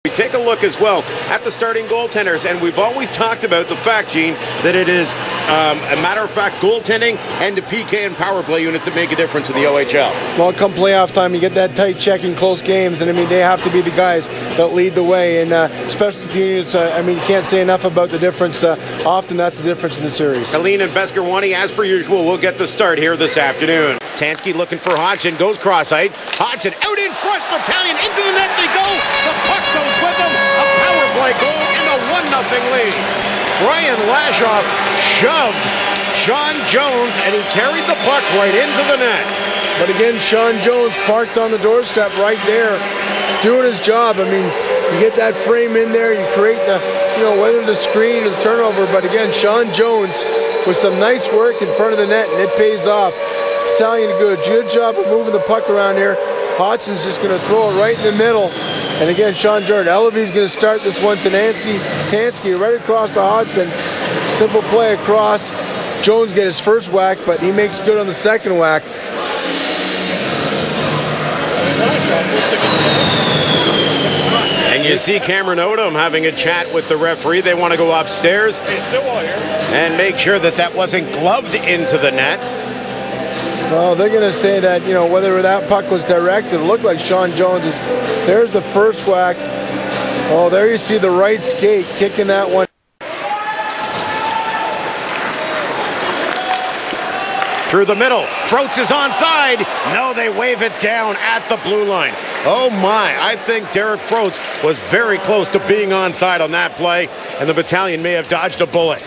We take a look as well at the starting goaltenders, and we've always talked about the fact, Gene, that it is a matter of fact goaltending and the PK and power play units that make a difference in the OHL. Well, come playoff time, you get that tight check in close games, and I mean, they have to be the guys that lead the way. And specialty units, I mean, you can't say enough about the difference. Often that's the difference in the series. Colleen and Beskerwani, as per usual, will get the start here this afternoon. Tanski looking for Hodgson, goes cross-eyed. Hodgson out in front, Battalion into the net they go. The puck goes with them. A power play goal and a 1-0 lead. Brian Lashoff shoved Sean Jones, and he carried the puck right into the net. But again, Sean Jones parked on the doorstep right there, doing his job. I mean, you get that frame in there, you create the, whether the screen or the turnover. But again, Sean Jones with some nice work in front of the net, and it pays off. Battalion, good job of moving the puck around here. Hodgson's just going to throw it right in the middle. And again, Sean Jordan, Elevy's going to start this one to Tanski right across to Hodgson. Simple play across. Jones get his first whack, but he makes good on the second whack. And you see Cameron Odom having a chat with the referee. They want to go upstairs and make sure that that wasn't gloved into the net. Well, they're going to say that, whether that puck was directed, it looked like Sean Jones is. There's the first whack. Oh, there you see the right skate kicking that one. Through the middle, Froats is onside. No, they wave it down at the blue line. Oh my, I think Derek Froats was very close to being onside on that play, and the Battalion may have dodged a bullet.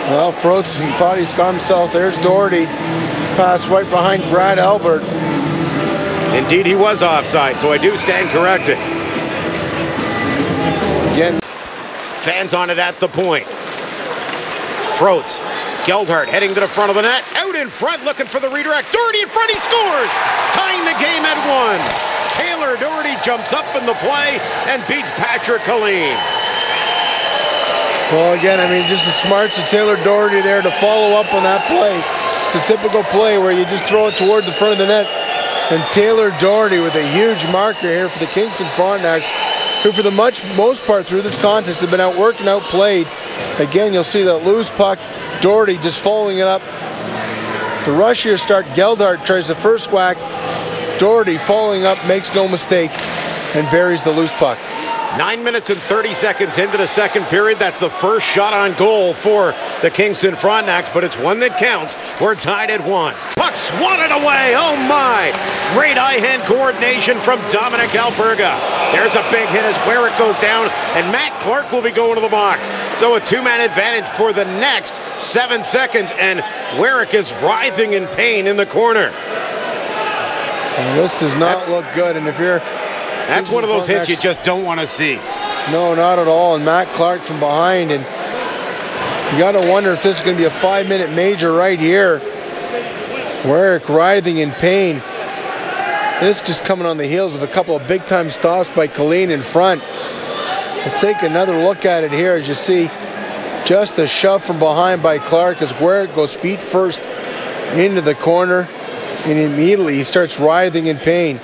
Well, Froats, he thought he's got himself. There's Doherty. Pass right behind Brad Albert. Indeed, he was offside, so I do stand corrected. Again. Fans on it at the point. Froats. Geldart heading to the front of the net. Out in front, looking for the redirect. Doherty in front, he scores! Tying the game at 1. Taylor Doherty jumps up in the play and beats Patrick Colleen. Well, again, I mean, just the smarts of Taylor Doherty there to follow up on that play. It's a typical play where you just throw it toward the front of the net. And Taylor Doherty with a huge marker here for the Kingston Frontenacs, who for the most part through this contest have been outworked and outplayed. Again, you'll see that loose puck. Doherty just following it up. The rush here start. Geldart tries the first whack. Doherty following up, makes no mistake, and buries the loose puck. 9 minutes and 30 seconds into the second period. That's the first shot on goal for the Kingston Frontenacs, but it's one that counts. We're tied at 1. Puck swatted away. Oh my! Great eye-hand coordination from Dominic Alberga. There's a big hit as Erik goes down, and Matt Clark will be going to the box. So a two-man advantage for the next 7 seconds, and Erik is writhing in pain in the corner. Well, this does not look good, and if you're that's one of those hits you just don't want to see. No, not at all. And Matt Clark from behind. And you got to wonder if this is going to be a 5-minute major right here. Erik writhing in pain. This just coming on the heels of a couple of big-time stops by Quine in front. We'll take another look at it here as you see just a shove from behind by Clark as Erik goes feet first into the corner. And immediately he starts writhing in pain.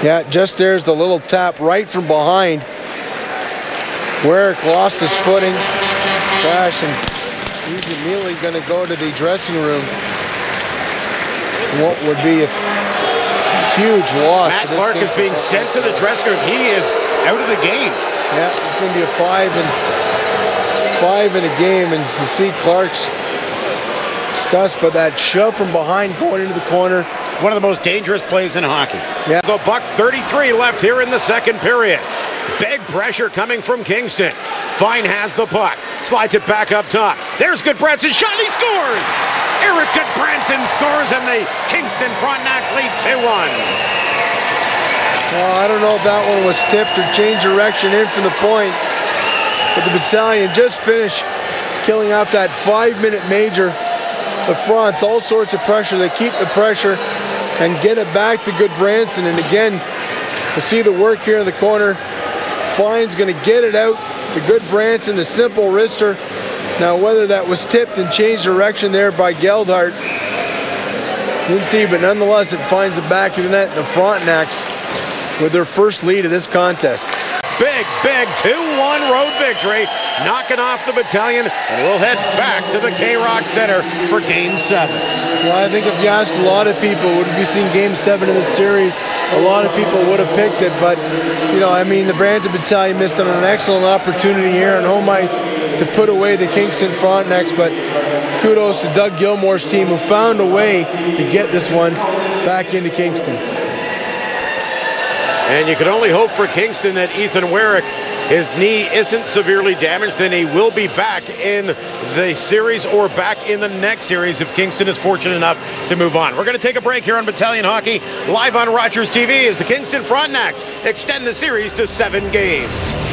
Yeah, just there's the little tap right from behind. Erik lost his footing, crash, and he's immediately going to go to the dressing room. What would be a huge loss. Matt Clark is being sent to the dressing room. He is out of the game. Yeah, it's going to be a 5 in a game, and you see Clark's discussed, but that shove from behind going into the corner. One of the most dangerous plays in hockey. Yeah. The buck 33 left here in the second period. Big pressure coming from Kingston. Quine has the puck. Slides it back up top. There's Gudbranson shot. He scores! Erik Gudbranson scores and the Kingston Frontenacs lead 2-1. Well, I don't know if that one was tipped or changed direction in from the point. But the Battalion just finished killing off that 5-minute major. The Fronts, all sorts of pressure. They keep the pressure and get it back to Gudbranson. And again, you see the work here in the corner. Quine's going to get it out to Gudbranson, a simple wrister. Now, whether that was tipped and changed direction there by Geldart, Didn't see, but nonetheless, it finds the back of the net. The Frontenacs with their first lead of this contest. Big 2-1 road victory, knocking off the Battalion, and we'll head back to the K-Rock Center for Game 7. Well, I think if you asked a lot of people, would we seen Game 7 of this series, a lot of people would have picked it, but, you know, I mean, the Brampton Battalion missed on an excellent opportunity here on home ice to put away the Kingston Frontenacs, but kudos to Doug Gilmore's team who found a way to get this one back into Kingston. And you can only hope for Kingston that Ethan Erik, his knee isn't severely damaged, then he will be back in the series or back in the next series if Kingston is fortunate enough to move on. We're going to take a break here on Battalion Hockey, live on Rogers TV as the Kingston Frontenacs extend the series to 7 games.